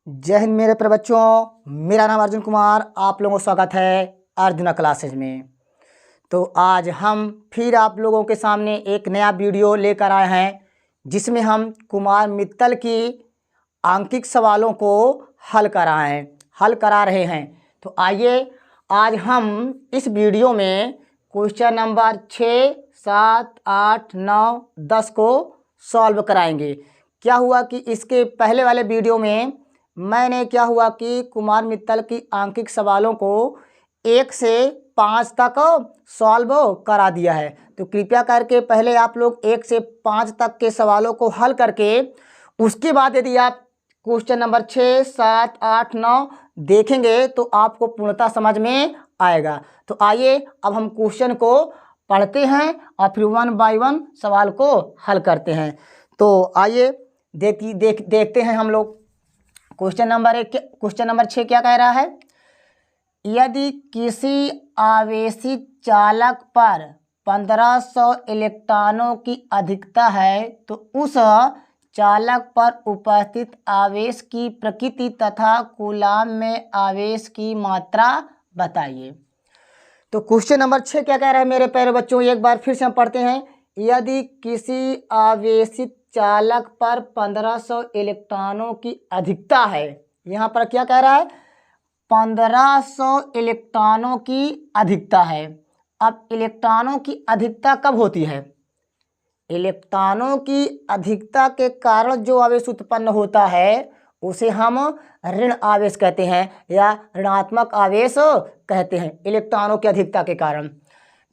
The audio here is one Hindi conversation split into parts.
जय हिंद मेरे प्यारे बच्चों, मेरा नाम अर्जुन कुमार। आप लोगों का स्वागत है अर्जुना क्लासेज में। तो आज हम फिर आप लोगों के सामने एक नया वीडियो लेकर आए हैं, जिसमें हम कुमार मित्तल की आंकिक सवालों को हल करा रहे हैं। तो आइए आज हम इस वीडियो में क्वेश्चन नंबर 6, 7, 8, 9, 10 को सॉल्व कराएंगे। क्या हुआ कि इसके पहले वाले वीडियो में मैंने कुमार मित्तल की आंकिक सवालों को 1 से 5 तक सॉल्व करा दिया है। तो कृपया करके पहले आप लोग 1 से 5 तक के सवालों को हल करके उसके बाद यदि आप क्वेश्चन नंबर 6, 7, 8, 9 देखेंगे तो आपको पूर्णतः समझ में आएगा। तो आइए अब हम क्वेश्चन को पढ़ते हैं और फिर 1 बाय 1 सवाल को हल करते हैं। तो आइए देखते हैं हम लोग। क्वेश्चन नंबर 6 क्या कह रहा है? यदि किसी आवेशित चालक पर 1500 इलेक्ट्रॉनों की अधिकता है तो उस चालक पर उपस्थित आवेश की प्रकृति तथा कूलाम में आवेश की मात्रा बताइए। तो क्वेश्चन नंबर 6 क्या कह रहा है मेरे प्यारे बच्चों? एक बार फिर से हम पढ़ते हैं। यदि किसी आवेशित चालक पर 1500 इलेक्ट्रॉनों की अधिकता है, यहाँ पर क्या कह रहा है? 1500 इलेक्ट्रॉनों की अधिकता है। अब इलेक्ट्रॉनों की अधिकता कब होती है? इलेक्ट्रॉनों की अधिकता के कारण जो आवेश उत्पन्न होता है उसे हम ऋण आवेश कहते हैं या ऋणात्मक आवेश कहते हैं, इलेक्ट्रॉनों की अधिकता के कारण।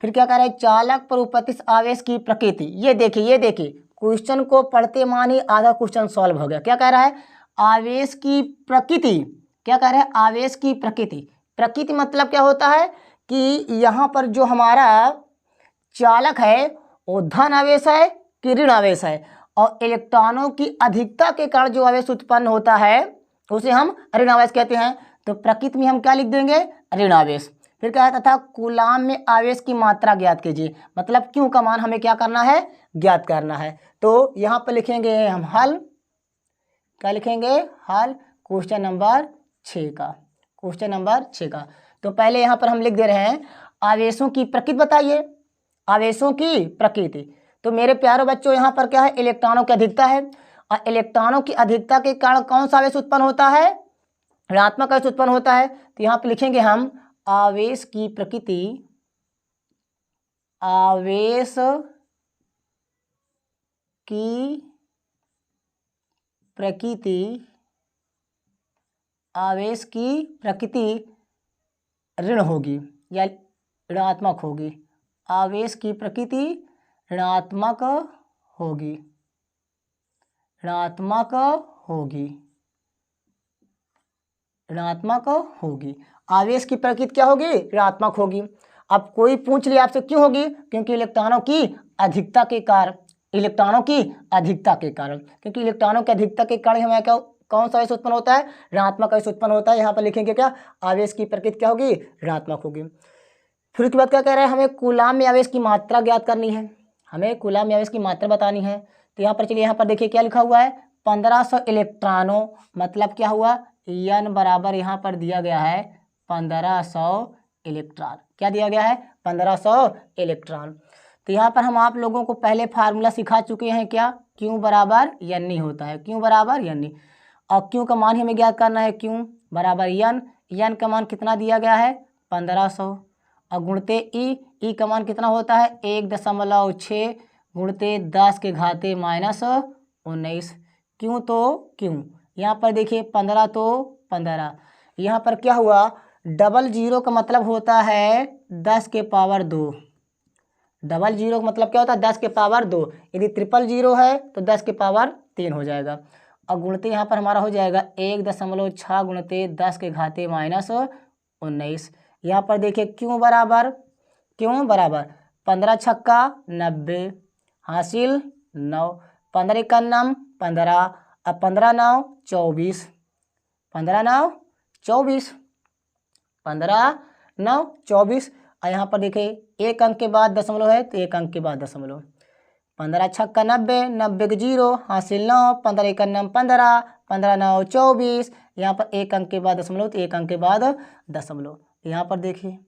फिर क्या कह रहा है? चालक पर उपस्थित आवेश की प्रकृति। ये देखिए क्वेश्चन को पढ़ते मानी आधा क्वेश्चन सॉल्व हो गया। क्या कह रहा है? आवेश की प्रकृति। क्या कह रहा है? आवेश की प्रकृति। प्रकृति मतलब क्या होता है कि यहाँ पर जो हमारा चालक है वो धन आवेश है कि ऋण आवेश है, और इलेक्ट्रॉनों की अधिकता के कारण जो आवेश उत्पन्न होता है उसे हम ऋण आवेश कहते हैं। तो प्रकृति में हम क्या लिख देंगे? ऋण आवेश। फिर क्या है? तथा कूलाम में आवेश की मात्रा ज्ञात कीजिए। मतलब क्यू का मान हमें क्या करना है? ज्ञात करना है। तो यहाँ पर लिखेंगे हम हल। क्या लिखेंगे? हल क्वेश्चन नंबर 6 का। क्वेश्चन नंबर 6 का। तो पहले यहाँ पर हम लिख दे रहे हैं आवेशों की प्रकृति बताइए। आवेशों की प्रकृति। तो मेरे प्यारे बच्चों यहाँ पर क्या है? इलेक्ट्रॉनों की अधिकता है, और इलेक्ट्रॉनों की अधिकता के कारण कौन सा आवेश उत्पन्न होता है? ऋणात्मक आवेश उत्पन्न होता है। तो यहाँ पर लिखेंगे हम आवेश की प्रकृति। आवेश की प्रकृति। आवेश की प्रकृति ऋण होगी या ऋणात्मक होगी। आवेश की प्रकृति ऋणात्मक होगी। ऋणात्मक होगी। ऋणात्मक होगी। आवेश की प्रकृति क्या होगी? ऋणात्मक होगी। अब कोई पूछ लिया आपसे क्यों होगी? क्योंकि इलेक्ट्रॉनों की अधिकता के कारण। इलेक्ट्रॉनों की अधिकता के कारण, क्योंकि इलेक्ट्रॉनों की अधिकता के कारण हमें क्या कौन सा आवेश उत्पन्न होता है? ऋणात्मक आवेश उत्पन्न होता है। यहाँ पर लिखेंगे क्या? आवेश की प्रकृति क्या होगी? ऋणात्मक होगी। फिर उसके बाद क्या कह रहे हैं? हमें कूलाम में आवेश की मात्रा ज्ञात करनी है। हमें कूलाम में आवेश की मात्रा बतानी है। तो यहाँ पर चलिए, यहाँ पर देखिए क्या लिखा हुआ है? 1500 इलेक्ट्रॉनों। मतलब क्या हुआ? n बराबर यहाँ पर दिया गया है 1500 इलेक्ट्रॉन। क्या दिया गया है? 1500 इलेक्ट्रॉन। तो यहाँ पर हम आप लोगों को पहले फार्मूला सिखा चुके हैं। क्या? Q बराबर n होता है। Q बराबर n, और Q का मान हमें ज्ञात करना है। Q बराबर n का मान कितना दिया गया है? 1500, और गुणते E का मान कितना होता है? 1.6 गुणते 10 के घाते -19। क्यों? तो क्यों यहाँ पर देखिए 15 तो 15। यहाँ पर क्या हुआ? डबल जीरो का मतलब होता है 10 के पावर 2। डबल जीरो का मतलब क्या होता है? 10 के पावर 2। यदि ट्रिपल जीरो है तो 10 के पावर 3 हो जाएगा, और गुणते यहाँ पर हमारा हो जाएगा 1.6 गुणते 10 के घाते -19। यहाँ पर देखिए क्यों बराबर 15 छक्का 90 हासिल 9, 15 का नाम 15, अब 15 9 24, 15 9 24, 15 9 24। और यहाँ पर देखिए एक अंक के बाद दशमलव है तो एक अंक के बाद दशमलव। 15 छक्का 90, 90 के 0 हासिल 9, 15 का नाम 15, 15 9 24, यहाँ पर एक अंक के बाद दशमलव, तो एक अंक के बाद दशमलव। यहाँ पर देखिए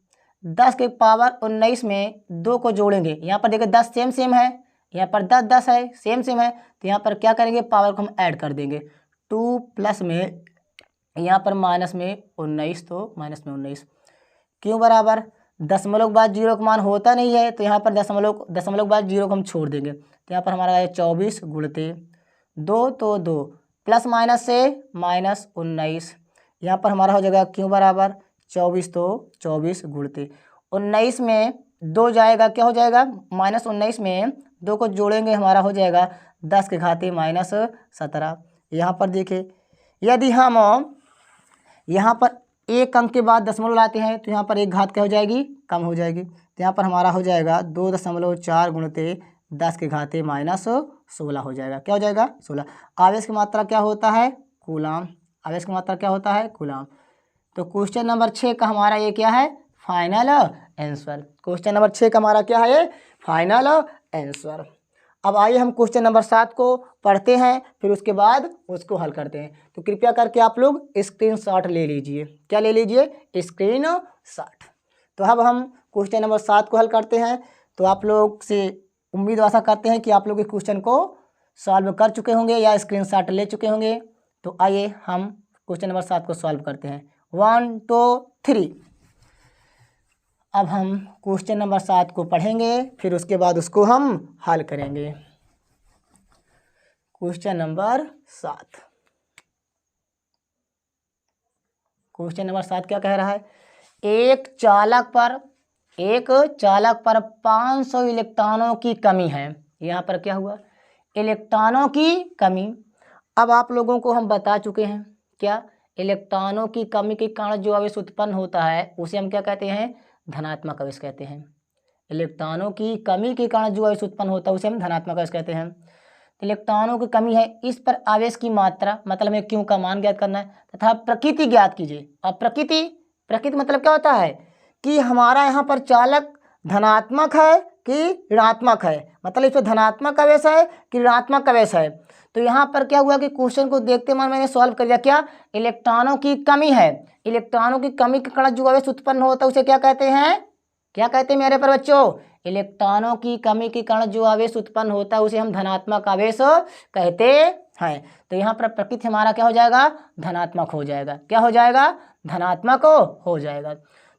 10 के पावर 19 में 2 को जोड़ेंगे, यहाँ पर देखिए 10 सेम सेम है, यहाँ पर 10 10 है, सेम सेम है, तो यहाँ पर क्या करेंगे, पावर को हम ऐड कर देंगे। 2 प्लस में यहाँ पर माइनस में 19, तो माइनस में 19 क्यों बराबर दशमलव के बाद जीरो का मान होता नहीं है, तो यहाँ पर दशमलव के बाद जीरो को हम छोड़ देंगे, तो यहाँ पर हमारा है 24 गुणते 2, तो 2 प्लस माइनस से माइनस 19, यहाँ पर हमारा हो जाएगा क्यों बराबर 24, तो 24 गुणते 19 में 2 जाएगा, क्या हो जाएगा, माइनस 19 में 2 को जोड़ेंगे, हमारा हो जाएगा 10 के घाते माइनस 17। यहाँ पर देखिए यदि हम यहाँ पर एक अंक के बाद दशमलव लाते हैं, तो यहाँ पर एक घात क्या हो जाएगी, कम हो जाएगी, तो यहाँ पर हमारा हो जाएगा 2.4 गुणते 10 के घाते माइनस 16 हो जाएगा, क्या हो जाएगा 16। आवेश की मात्रा क्या होता है, कूलाम, आवेश की मात्रा क्या होता है, कूलाम। तो क्वेश्चन नंबर 6 का हमारा ये क्या है, फाइनल आंसर। क्वेश्चन नंबर 6 का हमारा क्या है, ये फाइनल आंसर। अब आइए हम क्वेश्चन नंबर 7 को पढ़ते हैं, फिर उसके बाद उसको हल करते हैं। तो कृपया करके आप लोग स्क्रीनशॉट ले लीजिए, क्या ले लीजिए, स्क्रीनशॉट। तो अब हम क्वेश्चन नंबर 7 को हल करते हैं। तो आप लोग से उम्मीद आशा करते हैं कि आप लोग इस क्वेश्चन को सॉल्व कर चुके होंगे या स्क्रीनशॉट ले चुके होंगे। तो आइए हम क्वेश्चन नंबर 7 को सॉल्व करते हैं। 1 2 3। अब हम क्वेश्चन नंबर 7 को पढ़ेंगे, फिर उसके बाद उसको हम हल करेंगे। क्वेश्चन नंबर 7, क्वेश्चन नंबर 7 क्या कह रहा है, एक चालक पर 500 इलेक्ट्रॉनों की कमी है। यहाँ पर क्या हुआ, इलेक्ट्रॉनों की कमी। अब आप लोगों को हम बता चुके हैं क्या, इलेक्ट्रॉनों की कमी के कारण जो आवेश उत्पन्न होता है उसे हम क्या कहते हैं, धनात्मक आवेश कहते हैं। इलेक्ट्रॉनों की कमी के कारण जो आवेश उत्पन्न होता है उसे हम धनात्मक आवेश कहते हैं। इलेक्ट्रॉनों की कमी है, इस पर आवेश की मात्रा मतलब हमें क्यू का मान ज्ञात करना है तथा प्रकृति ज्ञात कीजिए। अब प्रकृति मतलब क्या होता है कि हमारा यहाँ पर चालक धनात्मक है कि ऋणात्मक है, मतलब इस पर धनात्मक आवेश है कि ऋणात्मक आवेश है। तो यहाँ पर क्या हुआ कि क्वेश्चन को देखते मन मैंने सॉल्व कर दिया, क्या इलेक्ट्रॉनों की कमी है, इलेक्ट्रॉनों की कमी के कारण जो आवेश उत्पन्न होता है उसे क्या कहते हैं, क्या कहते हैं मेरे पर बच्चों, इलेक्ट्रॉनों की कमी के कारण जो आवेश उत्पन्न होता है उसे हम धनात्मक आवेश कहते हैं। तो यहाँ पर प्रकृति हमारा क्या हो जाएगा, धनात्मक हो जाएगा, क्या हो जाएगा, धनात्मक हो जाएगा।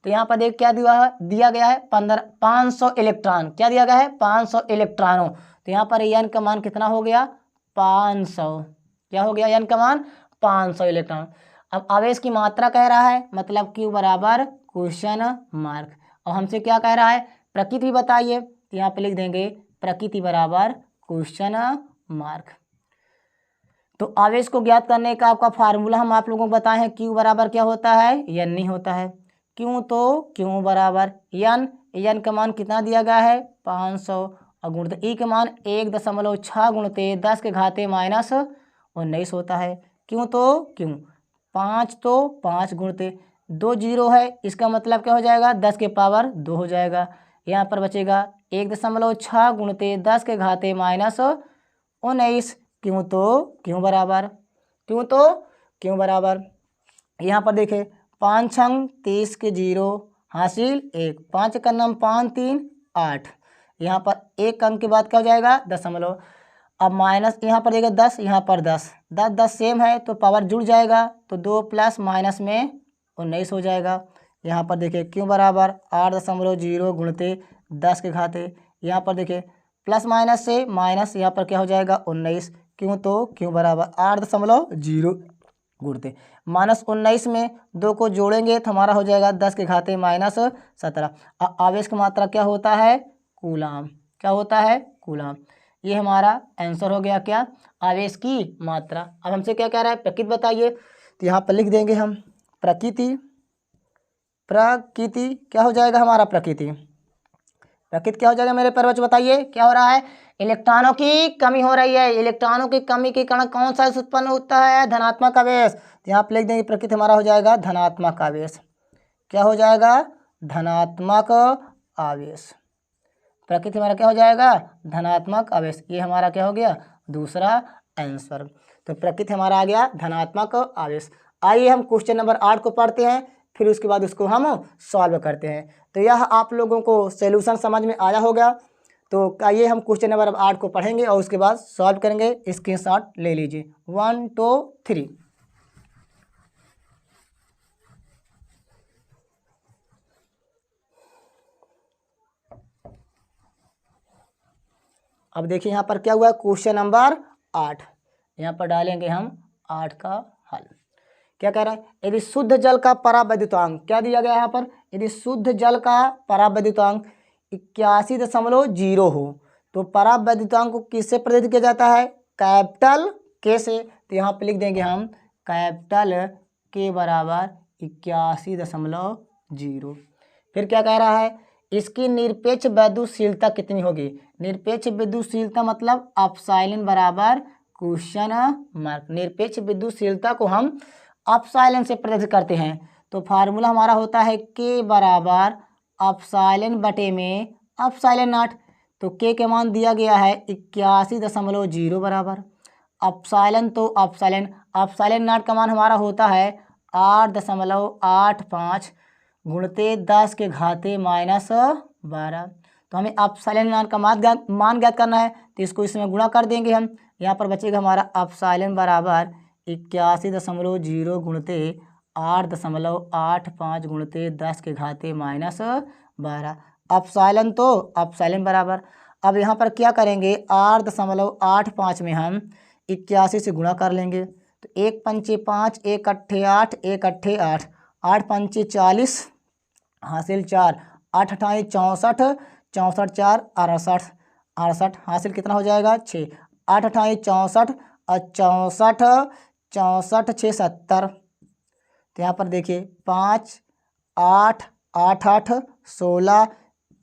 तो यहाँ पर देख क्या दिया गया है, 500 इलेक्ट्रॉन, क्या दिया गया है, 500 इलेक्ट्रॉनों। तो यहाँ पर एन का मान कितना हो गया, 500, क्या हो गया, एन का मान 500 इलेक्ट्रॉन। अब आवेश की मात्रा कह रहा है, मतलब क्यू बराबर क्वेश्चन मार्क। और हमसे क्या कह रहा है, प्रकृति भी बताइए, तो यहाँ पे लिख देंगे प्रकृति बराबर क्वेश्चन मार्क। तो आवेश को ज्ञात करने का आपका फार्मूला हम आप लोगों को बताए हैं, क्यू बराबर क्या होता है, एन नहीं होता है। क्यों, तो क्यू बराबर एन का मान कितना दिया गया है, 500, और गुणित ई का मान 1.6 गुणते 10 के घाते माइनस 19 होता है। क्यों, तो क्यों 5, तो 5 गुणते 2 जीरो है, इसका मतलब क्या हो जाएगा, 10 के पावर 2 हो जाएगा। यहाँ पर बचेगा 1.6 गुणते 10 के घाते माइनस 19। क्यों, तो क्यों बराबर, क्यों, तो क्यों बराबर, यहाँ पर देखें 5 छंग 30 के जीरो हासिल 1, 5 का नाम 5 3 8, यहाँ पर एक अंक के बाद क्या हो जाएगा, दशमलव। अब माइनस यहाँ पर देगा 10, यहाँ पर 10 10 सेम है तो पावर जुड़ जाएगा, तो 2 प्लस माइनस में 19 हो जाएगा। यहाँ पर देखिए क्यों बराबर 8.0 गुणते 10 के घाते, यहाँ पर देखिए प्लस माइनस से माइनस, यहाँ पर क्या हो जाएगा 19। क्यों, तो क्यों बराबर 8.0 गुणते माइनस 19 में 2 को जोड़ेंगे तो हमारा हो जाएगा 10 के घाते माइनस 17। आवेश की मात्रा क्या होता है, कूलाम, क्या होता है, कूलाम। ये हमारा आंसर हो गया, क्या, आवेश की मात्रा। अब हमसे क्या कह रहा है, प्रकृति बताइए, तो यहाँ पर लिख देंगे हम प्रकृति क्या हो जाएगा हमारा, प्रकृति क्या हो जाएगा मेरे पर बच्चों, बताइए क्या हो रहा है, इलेक्ट्रॉनों की कमी हो रही है, इलेक्ट्रॉनों की कमी के कारण कौन सा उत्पन्न होता है, धनात्मक आवेश। तो यहाँ पर लिख देंगे प्रकृति हमारा हो जाएगा धनात्मक आवेश, क्या हो जाएगा, धनात्मक आवेश। प्रकृति हमारा क्या हो जाएगा, धनात्मक आवेश। ये हमारा क्या हो गया, दूसरा आंसर। तो प्रकृति हमारा आ गया धनात्मक आवेश। आइए हम क्वेश्चन नंबर 8 को पढ़ते हैं, फिर उसके बाद उसको हम सॉल्व करते हैं। तो यह आप लोगों को सॉल्यूशन समझ में आया होगा। तो आइए हम क्वेश्चन नंबर 8 को पढ़ेंगे और उसके बाद सॉल्व करेंगे। स्क्रीनशॉट ले लीजिए 1 2 3। अब देखिए यहाँ पर क्या हुआ, क्वेश्चन नंबर 8। यहाँ पर डालेंगे हम 8 का हल। क्या कह रहा है, यदि शुद्ध जल का परावैद्युतांक क्या दिया गया है यहाँ पर, यदि शुद्ध जल का परावैद्युतांक 81.0 हो तो परावैद्युतांक को किससे प्रदर्शित किया जाता है, कैपिटल के से। तो यहाँ पे लिख देंगे हम कैपिटल के बराबर 81.0। फिर क्या कह रहा है, इसकी निरपेक्ष विद्युतशीलता कितनी होगी। निरपेक्ष विद्युतशीलता मतलब एप्सिलॉन बराबर क्वेश्चन मार्क। निरपेक्ष विद्युतशीलता को हम एप्सिलॉन से प्रदर्शित करते हैं। तो फार्मूला हमारा होता है के बराबर एप्सिलॉन बटे में एप्सिलॉन नॉट। तो के के मान दिया गया है 81.0 बराबर एप्सिलॉन, तो एप्सिलॉन नॉट का मान हमारा होता है 8.85 गुणते 10 के घाते -12। तो हमें एप्सिलॉन नॉट का मान ज्ञात करना है, तो इसको इसमें गुणा कर देंगे हम। यहाँ पर बचेगा हमारा एप्सिलॉन बराबर 81.0 गुणते 8.85 गुणते 10 के घाते -12। एप्सिलॉन तो एप्सिलॉन बराबर, अब यहाँ पर क्या करेंगे, 8.85 में हम 81 से गुणा कर लेंगे। तो 1 पंचे 5, 1 अट्ठे 8, 1 अट्ठे 8, 8 पंचे 40 हासिल 4, 8 अठाई 64, 64 4 68, 68 हासिल कितना हो जाएगा 6, 8 अठाई 64 और 64 64 6 70। तो यहाँ पर देखिए 5 8 8 8 16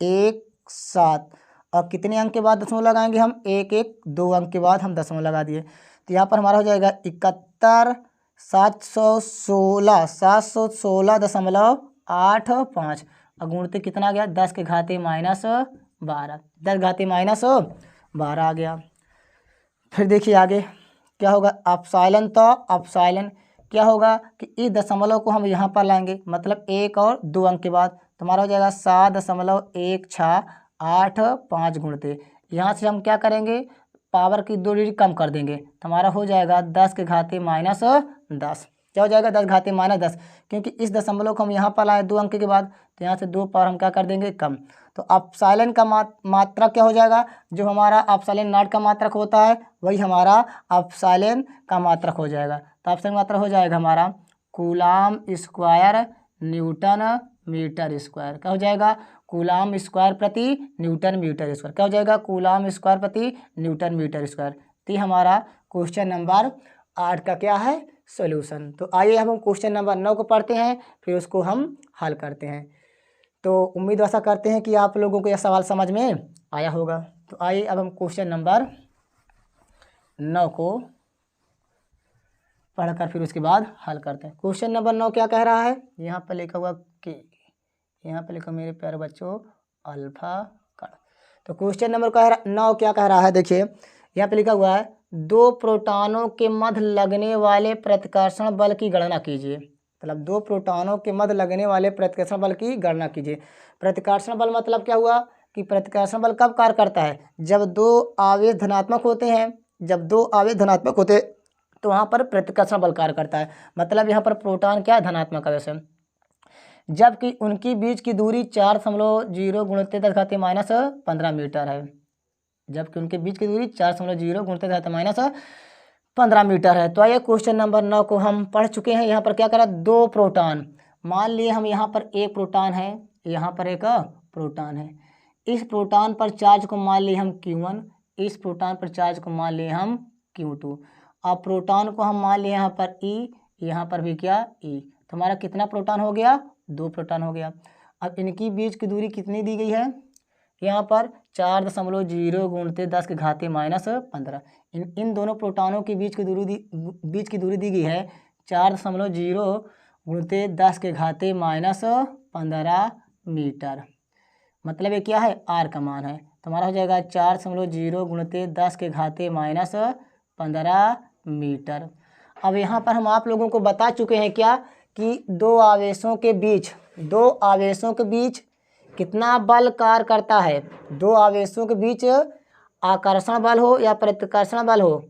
1 7 और कितने अंक के बाद दशमलव लगाएंगे हम, 1 1 2 अंक के बाद हम दशमलव लगा दिए। तो यहाँ पर हमारा हो जाएगा 71 716.85 और गुणते कितना आ गया 10 के घाते -12, 10 घाते -12 आ गया। फिर देखिए आगे क्या होगा, एप्सिलॉन तो एप्सिलॉन क्या होगा कि इस दशमलव को हम यहाँ पर लाएंगे, मतलब 1 और 2 अंक के बाद। तो हमारा हो जाएगा 7.165 गुणते, यहाँ से हम क्या करेंगे, पावर की 2 डिजिट कम कर देंगे। तो हमारा हो जाएगा 10 के घाते -10। क्या हो जाएगा 10 घाते -10, क्योंकि इस दशमलव को हम यहाँ पर लाए 2 अंक के बाद, तो यहाँ से 2 पावर हम क्या कर देंगे कम। तो एप्सिलॉन का मात्रक क्या हो जाएगा, जो हमारा एप्सिलॉन नॉट का मात्रक होता है वही हमारा एप्सिलॉन का मात्रक हो जाएगा। तो एप्सिलॉन मात्रक हो जाएगा हमारा coulomb square newton metre square. क्या हो जाएगा, कूलाम स्क्वायर प्रति न्यूटन मीटर स्क्वायर। क्या हो जाएगा, कूलाम स्क्वायर प्रति न्यूटन मीटर स्क्वायर। तो हमारा क्वेश्चन नंबर 8 का क्या है, सॉल्यूशन। तो आइए हम क्वेश्चन नंबर 9 को पढ़ते हैं, फिर उसको हम हल करते हैं। तो उम्मीद आशा करते हैं कि आप लोगों को यह सवाल समझ में आया होगा। तो आइए अब हम क्वेश्चन नंबर 9 को पढ़कर फिर उसके बाद हल करते हैं। क्वेश्चन नंबर 9 क्या कह रहा है, यहाँ पर लिखा हुआ कि, यहाँ पर लिखा मेरे प्यारे बच्चों अल्फा का। तो क्वेश्चन नंबर 9 क्या कह रहा है, देखिए यहाँ पे लिखा हुआ है 2 प्रोटॉनों के मध्य लगने वाले प्रतिकर्षण बल की गणना कीजिए। मतलब 2 प्रोटॉनों के मध्य लगने वाले प्रतिकर्षण बल की गणना कीजिए। प्रतिकर्षण बल मतलब क्या हुआ कि प्रतिकर्षण बल कब कार्य करता है, जब 2 आवेश धनात्मक होते हैं। जब 2 आवेश धनात्मक होते तो वहाँ पर प्रतिकर्षण बल कार्य करता है। मतलब यहाँ पर प्रोटॉन क्या धनात्मक आवेश है, जबकि उनकी बीच की दूरी 4.0 गुणित 10 घाते -15 मीटर है। जबकि उनके बीच की दूरी 4.0 गुणित 10 घाते -15 मीटर है। तो आइए क्वेश्चन नंबर 9 को हम पढ़ चुके हैं। यहाँ पर क्या करा, 2 प्रोटॉन, मान लिए हम यहाँ पर एक प्रोटॉन है, यहाँ पर एक प्रोटॉन है। इस प्रोटॉन पर चार्ज को मान लिए हम Q1, इस प्रोटॉन पर चार्ज को मान लिए हम Q2। अब प्रोटॉन को हम मान लिए यहाँ पर E, यहाँ पर भी क्या E। तो हमारा कितना प्रोटॉन हो गया, 2 प्रोटॉन हो गया। अब इनकी बीच की दूरी कितनी दी गई है, यहाँ पर 4.0 गुणित 10 के घाते -15। इन दोनों प्रोटॉनों के बीच की दूरी दी गई है 4.0 गुणित 10 के घाते -15 मीटर। मतलब ये क्या है, R का मान है। तो हमारा हो जाएगा 4.0 गुणित 10 के घाते -15 मीटर। अब यहाँ पर हम आप लोगों को बता चुके हैं क्या कि दो आवेशों के बीच कितना बल कार्य करता है। दो आवेशों के बीच आकर्षण बल हो या प्रतिकर्षण बल हो,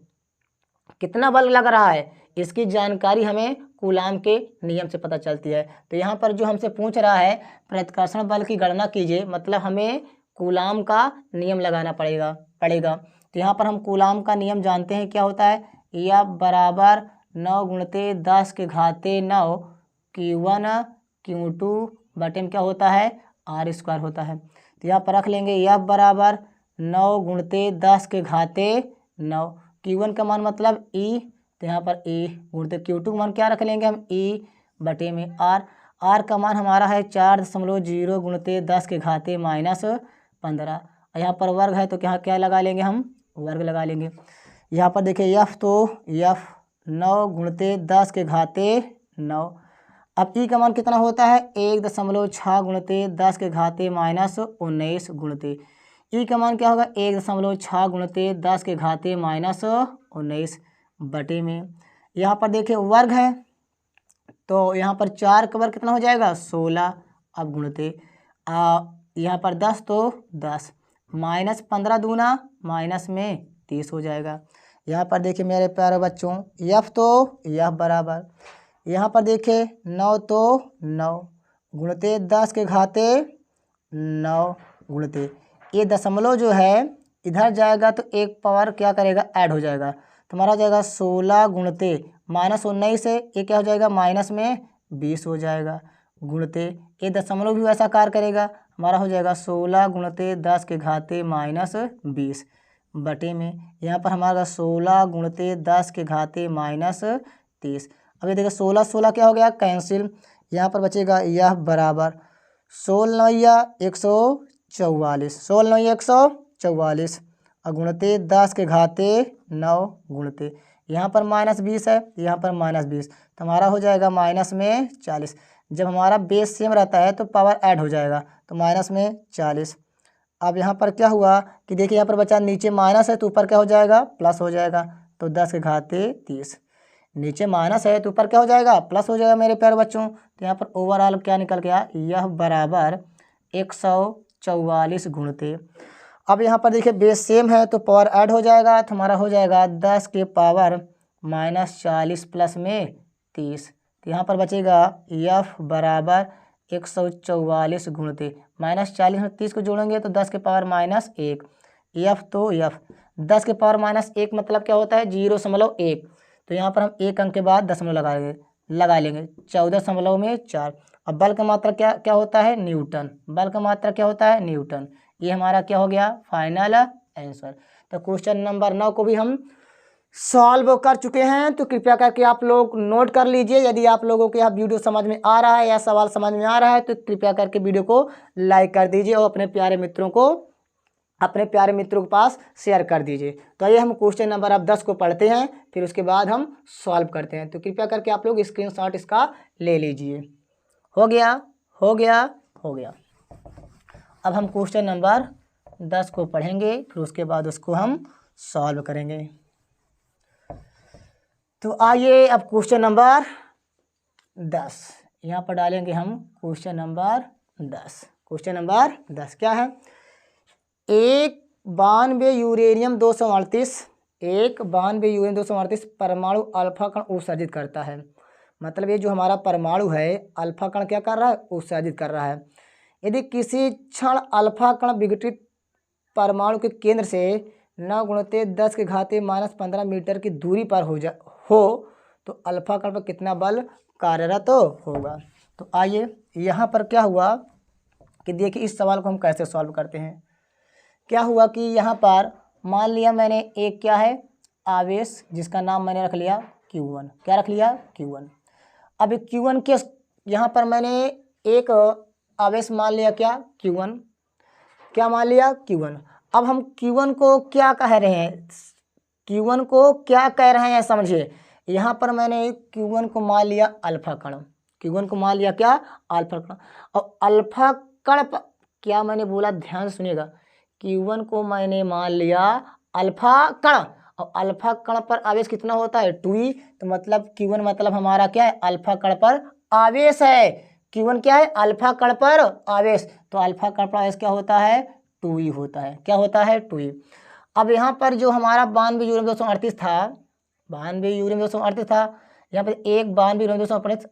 कितना बल लग रहा है, इसकी जानकारी हमें कूलाम के नियम से पता चलती है। तो यहाँ पर जो हमसे पूछ रहा है प्रतिकर्षण बल की गणना कीजिए, मतलब हमें कूलाम का नियम लगाना पड़ेगा। तो यहाँ पर हम कूलाम का नियम जानते हैं, क्या होता है, F बराबर 9 गुणित 10 के घाते 9 Q1 Q2 बटे में क्या होता है, R स्क्वायर होता है। तो यहाँ पर रख लेंगे F बराबर 9 गुणित 10 के घाते 9, Q1 का मान मतलब E, तो यहाँ पर E गुणित Q2 का मान क्या रख लेंगे हम, E बटे में R का मान हमारा है 4.0 गुणित 10 के घाते -15। यहाँ पर वर्ग है तो क्या लगा लेंगे हम, वर्ग लगा लेंगे। यहाँ पर देखिए F, तो F 9 गुणित 10 के घाते 9। अब E का मान कितना होता है, 1.6 गुणित 10 के घाते -19 गुणित E का मान क्या होगा, 1.6 गुणित 10 के घाते -19 बटे में। यहाँ पर देखिए वर्ग है तो यहाँ पर 4 का वर्ग कितना हो जाएगा, 16। अब गुणित यहाँ पर 10 तो 10 -15 दूना -30 हो जाएगा। यहाँ पर देखिए मेरे प्यारे बच्चों F, तो F बराबर यहाँ पर देखिए 9 तो 9 गुणित 10 के घाते 9 गुणित ये दशमलव जो है इधर जाएगा तो एक पावर क्या करेगा, ऐड हो जाएगा। तो हमारा हो जाएगा 16 गुणित -19 है, ये क्या हो जाएगा, -20 हो जाएगा गुणित ये दशमलव भी वैसा कार्य करेगा, हमारा हो जाएगा 16 गुणित 10 के घाते -20 बटे में। यहाँ पर हमारा 16 गुणित 10 के घाते -30। अब ये देखिए 16 क्या हो गया, कैंसिल। यहाँ पर बचेगा यह बराबर 16 144, 16 144 और गुणित 10 के घाते 9 गुणित यहाँ पर -20 है, यहाँ पर -20, तो हमारा हो जाएगा -40। जब हमारा बेस सेम रहता है तो पावर ऐड हो जाएगा, तो -40। अब यहाँ पर क्या हुआ कि देखिए यहाँ पर बचा नीचे माइनस है तो ऊपर क्या हो जाएगा, प्लस हो जाएगा। तो 10 के घाते 30, नीचे माइनस है तो ऊपर क्या हो जाएगा, प्लस हो जाएगा मेरे प्यारे बच्चों। तो यहाँ पर ओवरऑल क्या निकल गया, यह बराबर 144 गुणित। अब यहाँ पर देखिए बेस सेम है तो पावर ऐड हो जाएगा, तो हमारा हो जाएगा 10 के पावर -40 प्लस में 30। तो यहाँ पर बचेगा F बराबर 144 गुणित -40 में 30 को जोड़ेंगे तो 10 के पावर -1। F, तो F 10 के पावर -1 मतलब क्या होता है, 0.1। तो यहाँ पर हम एक अंक के बाद दशमलव लगा लेंगे 14.4। अब बल का मात्रा क्या होता है, न्यूटन। बल का मात्रा क्या होता है, न्यूटन। ये हमारा क्या हो गया, फाइनल आंसर। तो क्वेश्चन नंबर 9 को भी हम सॉल्व कर चुके हैं। तो कृपया करके आप लोग नोट कर लीजिए। यदि आप लोगों को यह वीडियो समझ में आ रहा है या सवाल समझ में आ रहा है तो कृपया करके वीडियो को लाइक कर दीजिए और अपने प्यारे मित्रों के पास शेयर कर दीजिए। तो आइए हम क्वेश्चन नंबर अब 10 को पढ़ते हैं, फिर उसके बाद हम सॉल्व करते हैं। तो कृपया करके आप लोग स्क्रीनशॉट इसका ले लीजिए। हो गया। अब हम क्वेश्चन नंबर 10 को पढ़ेंगे, फिर उसके बाद उसको हम सॉल्व करेंगे। तो आइए अब क्वेश्चन नंबर 10 यहाँ पर डालेंगे हम। क्वेश्चन नंबर 10 क्या है, 92 यूरेनियम 238 परमाणु अल्फा कण उत्सर्जित करता है। मतलब ये जो हमारा परमाणु है अल्फा कण क्या कर रहा है, उत्सर्जित कर रहा है। यदि किसी क्षण अल्फा कण विघटित परमाणु के केंद्र से 9 गुणित 10 के घाते -15 मीटर की दूरी पर हो तो अल्फा कण पर कितना बल कार्यरत होगा। तो आइए यहाँ पर क्या हुआ कि देखिए इस सवाल को हम कैसे सॉल्व करते हैं। क्या हुआ कि यहाँ पर मान लिया मैंने एक क्या है आवेश, जिसका नाम मैंने रख लिया Q1। क्या रख लिया, Q1। अब Q1 के यहाँ पर मैंने एक आवेश मान लिया क्या, Q1। क्या मान लिया, Q1। अब हम Q1 को क्या कह रहे हैं, समझिए। यहाँ पर मैंने Q1 को मान लिया अल्फा कण। Q1 को मान लिया क्या, अल्फा कण। और अल्फा कण क्या मैंने बोला, ध्यान से सुनिएगा। Q1 को मैंने मान लिया अल्फा कण और अल्फा कण पर आवेश कितना होता है 2e। तो मतलब Q1 मतलब हमारा क्या है अल्फा कण पर आवेश है। Q1 क्या है अल्फा कण पर आवेश। तो अल्फा कण पर आवेश क्या होता है 2e होता है। क्या होता है 2e। अब यहाँ पर जो हमारा 92 यूरेनियम 238 था, 92 यूरेनियम 238 था, यहाँ पर एक 92 यूरेनियम 238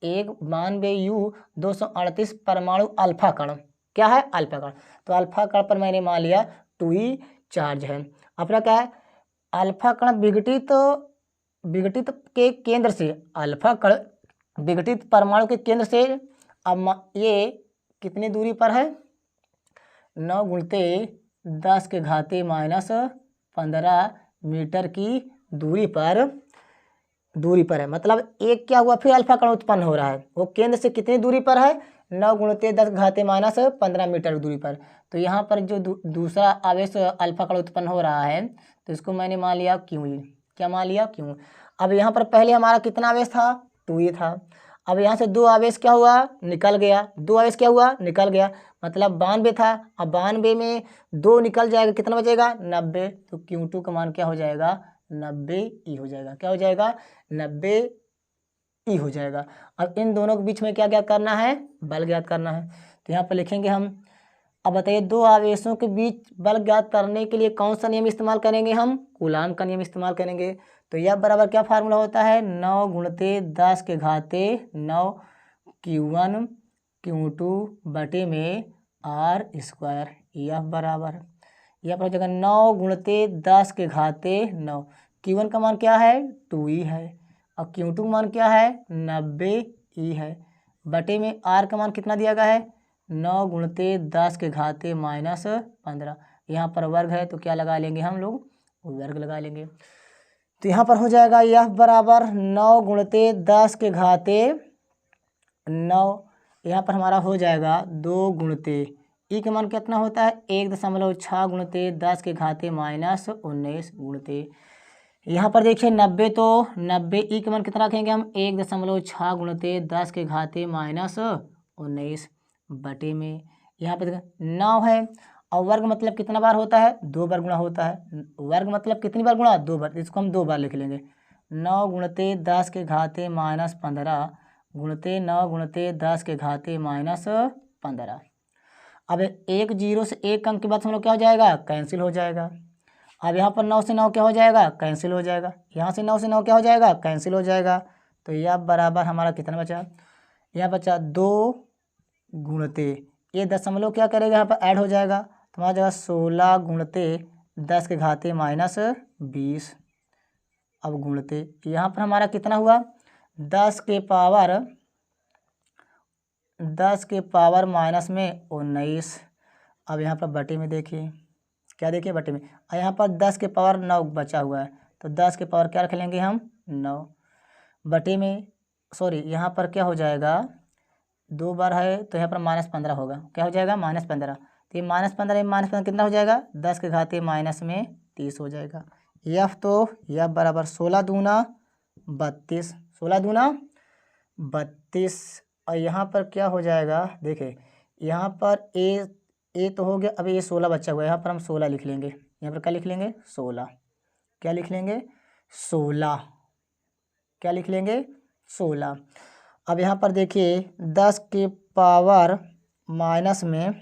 एक 92 यू 238 परमाणु अल्फा कण क्या है अल्फा कण। तो अल्फा कण पर मैंने मान लिया 2e चार्ज है। अपना क्या है अल्फा कण विघटित के केंद्र से, अल्फा कण विघटित परमाणु के केंद्र से अब ये कितनी दूरी पर है 9 गुणिते 10 के घाते -15 मीटर की दूरी पर है। मतलब एक क्या हुआ फिर अल्फा कण उत्पन्न हो रहा है, वो केंद्र से कितनी दूरी पर है 9 गुणिते 10 घाते -15 मीटर की दूरी पर। तो यहाँ पर जो दूसरा आवेश अल्फा कण उत्पन्न हो रहा है तो इसको मैंने मान लिया क्यू। क्या मान लिया क्यू। अब यहाँ पर पहले हमारा कितना आवेश था 2e था। अब यहाँ से दो आवेश क्या हुआ निकल गया, दो आवेश क्या हुआ निकल गया, मतलब 92 था। अब 92 में 2 निकल जाएगा, कितना बचेगा 90। तो Q2 का मान क्या हो जाएगा 90e हो जाएगा। क्या हो जाएगा 90e हो जाएगा। अब इन दोनों के बीच में क्या ज्ञात करना है बल ज्ञात करना है। तो यहाँ पर लिखेंगे हम। अब बताइए दो आवेशों के बीच बल ज्ञात करने के लिए कौन सा नियम इस्तेमाल करेंगे हम कूलाम का नियम इस्तेमाल करेंगे। तो यह बराबर क्या फार्मूला होता है 9 गुणिते 10 के घाते 9 Q1 Q2 बटे में R²। यह बराबर यह पर हो जाएगा 9 गुणिते 10 के घाते 9। Q1 का मान क्या है 2e है और Q2 का मान क्या है 90e है बटे में R का मान कितना दिया गया है 9 गुणिते 10 के घाते -15। यहाँ पर वर्ग है तो क्या लगा लेंगे हम लोग वर्ग लगा लेंगे। तो यहाँ पर हो जाएगा यह बराबर 9 गुणिते 10 के घाते 9। यहाँ पर हमारा हो जाएगा 2 गुणिते ई का मान कितना होता है 1.6 गुणिते 10 के घाते -19 गुणिते। यहाँ पर देखिए 90, तो 90 ई का मान कितना रखेंगे हम 1.6 गुणिते 10 के घाते -19 बटे में यहाँ पे 9 है। और वर्ग मतलब कितना बार होता है 2 बार गुणा होता है। वर्ग मतलब कितनी बार गुणा 2 बार, इसको हम 2 बार लिख लेंगे। 9 गुणिते 10 के घाते -15 गुणिते 9 गुणिते 10 के घाते -15। अब एक जीरो से एक अंक के बाद हम लोग क्या हो जाएगा कैंसिल हो जाएगा। अब यहाँ पर 9 से 9 क्या हो जाएगा कैंसिल हो जाएगा, यहाँ से 9 से 9 क्या हो जाएगा कैंसिल हो जाएगा। तो यह बराबर हमारा कितना बचा यहाँ बचा 2 गुणिते ये दशमलव क्या करेगा यहाँ पर ऐड हो जाएगा तो हमारा जाएगा 16 गुणिते 10 के घाते -20। अब गुणिते यहाँ पर हमारा कितना हुआ 10 के पावर माइनस में 19। अब यहाँ पर बटे में देखिए क्या देखिए बटे में यहाँ पर 10 के पावर 9 बचा हुआ है तो 10 के पावर क्या रख लेंगे हम 9 बटे में सॉरी यहाँ पर क्या हो जाएगा 2 बार है तो यहाँ पर -15 होगा। क्या हो जाएगा -15। तो ये -15 कितना हो जाएगा 10 के घाते -30 हो जाएगा। यफ तो यह बराबर 16 दूना 32 16 दूना 32। और यहाँ पर क्या हो जाएगा देखिए यहाँ पर ए तो हो गया, अभी ये 16 बचा हुआ है, यहाँ पर हम 16 लिख लेंगे। यहाँ पर क्या लिख लेंगे 16। क्या लिख लेंगे 16। क्या लिख लेंगे 16। अब यहाँ पर देखिए 10 के पावर माइनस में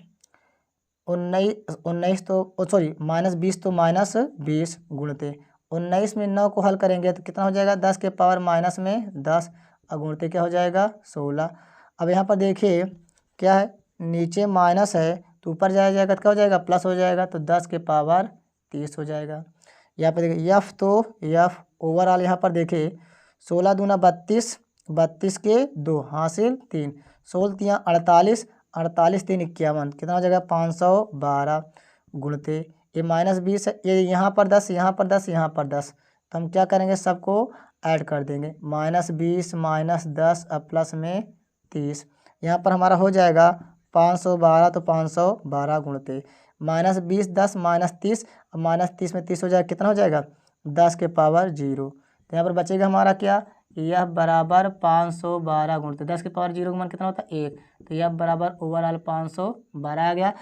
19 तो सॉरी -20 तो -20 गुणते 19 में 9 को हल करेंगे तो कितना हो जाएगा 10 के पावर माइनस में 10 और गुणते क्या हो जाएगा 16। अब यहाँ पर देखिए क्या है नीचे माइनस है तो ऊपर जाएगा तो क्या हो जाएगा प्लस हो जाएगा तो 10 के पावर 30 हो जाएगा। यहाँ पर देखिए यफ तो यफ ओवरऑल यहाँ पर देखिए 16 दूना 32 के 2 हासिल 3 16 तियाँ 48 48 3 51 कितना हो जाएगा 512 गुणते ये -20 है ये यहाँ पर 10 यहाँ पर 10 यहाँ पर 10 तो हम क्या करेंगे सबको ऐड कर देंगे -20 -10 अब प्लस में 30। यहाँ पर हमारा हो जाएगा 512 तो 512 गुणते -20 10 -30 -30 में 30 हो जाएगा कितना हो जाएगा 10 के पावर 0। तो यहाँ पर बचेगा हमारा क्या यह बराबर 512 गुणते 10 के पावर 0 का मान कितना होता है 1। तो यह बराबर ओवरऑल 512 आ गया।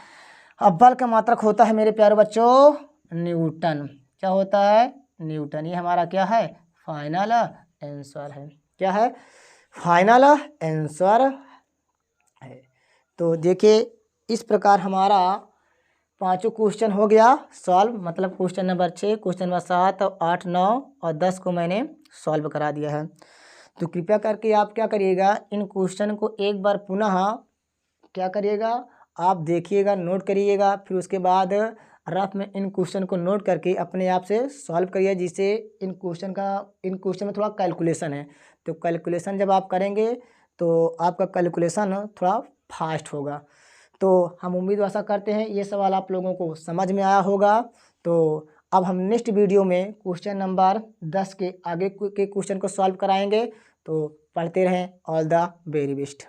अब बल का मात्रक होता है मेरे प्यारे बच्चों न्यूटन। क्या होता है न्यूटन। ये हमारा क्या है, फाइनल आंसर है। क्या है, फाइनल आंसर है। तो देखिए इस प्रकार हमारा पांचों क्वेश्चन हो गया सॉल्व, मतलब क्वेश्चन नंबर 6, क्वेश्चन नंबर 7, 8, 9 और 10 को मैंने सॉल्व करा दिया है। तो कृपया करके आप क्या करिएगा, इन क्वेश्चन को एक बार पुनः क्या करिएगा, आप देखिएगा, नोट करिएगा, फिर उसके बाद रफ में इन क्वेश्चन को नोट करके अपने आप से सॉल्व करिए, जिससे इन क्वेश्चन में थोड़ा कैलकुलेशन है। तो कैलकुलेशन जब आप करेंगे तो आपका कैलकुलेशन थोड़ा फास्ट होगा। तो हम उम्मीद आशा करते हैं ये सवाल आप लोगों को समझ में आया होगा। तो अब हम नेक्स्ट वीडियो में क्वेश्चन नंबर 10 के आगे के क्वेश्चन को सॉल्व कराएंगे। तो पढ़ते रहें। All the very best.